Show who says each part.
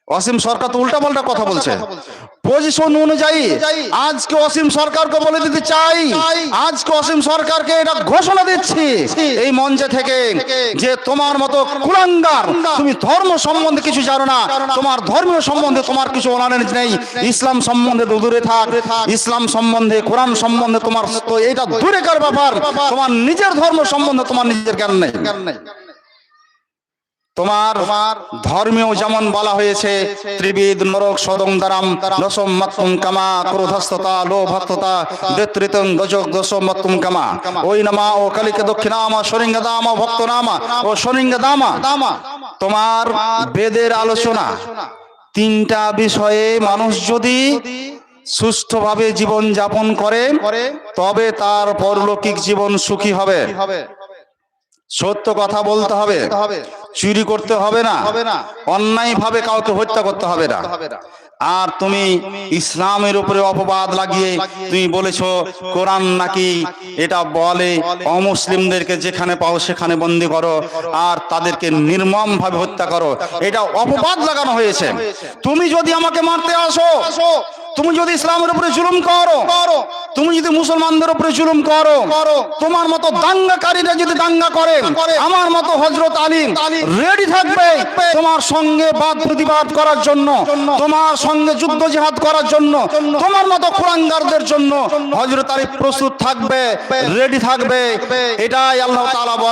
Speaker 1: অসীম সরকার তো উল্টা পাল্টা কথা বলছে। পজিশন অনুযায়ী আজকে অসীম সরকারকে বলে দিতে চাই, আজকে অসীম সরকারকে এটা ঘোষণা দিচ্ছি এই মঞ্চে থেকে, যে তোমার মতো কুলাঙ্গার, তুমি ধর্ম সম্বন্ধে কিছু জানো না, তোমার ধর্মীয় সম্বন্ধে তোমার কিছু নলেজ নেই, ইসলাম সম্বন্ধে দূরে থাক, ইসলাম সম্বন্ধে কোরআন সম্বন্ধে তোমার তো এটা দূরেকার ব্যাপার, তোমার নিজের ধর্ম সম্বন্ধে তোমার নিজের জ্ঞান নেই। তোমার ধর্মেও যেমন বলা হয়েছে ত্রিবিদ নরক সদং দারাম দশম মাত্তুম কামা ক্রোধস্থতা লোভস্থতা দৈত্রিতং দশক দশম মাত্তুম কামা ওই নামা ও কালিকে দক্ষিণামা শরিঙ্গদামা ভক্তনামা ও শরিঙ্গদামা। তোমার বেদের আলোচনা তিনটা বিষয়ে মানুষ যদি সুষ্ঠুভাবে জীবন যাপন করে তবে তার পরলৌকিক জীবন সুখী হবে। সত্য কথা বলতে হবে, চুরি করতে হবে না, অন্যায় ভাবে কাউকে হত্যা করতে হবে না। আর তুমি ইসলামের উপরে অপবাদ লাগিয়ে তুমি বলেছো কোরআন নাকি এটা বলে অমুসলিমদেরকে যেখানে পাও সেখানে বন্দি করো আর তাদেরকে নির্মম ভাবে হত্যা করো, এটা অপবাদ লাগানো হয়েছে। তুমি যদি আমাকে মারতে আসো, তুমি যদি ইসলামের উপরে জুলুম করো, তুমি যদি মুসলমানদের উপরে জুলুম করো, তোমার মতো দাঙ্গাকারীরা যদি দাঙ্গা করে, আমার মতো হযরত আলী রেডি থাকবে তোমার সঙ্গে বাদ প্রতিবাদ করার জন্য, তোমার সঙ্গে যুদ্ধ জিহাদ করার জন্য, তোমার মতো কুলাঙ্গারদের জন্য হযরত আলী প্রস্তুত থাকবে, রেডি থাকবে। এটাই আল্লাহ তাআলা বলেন।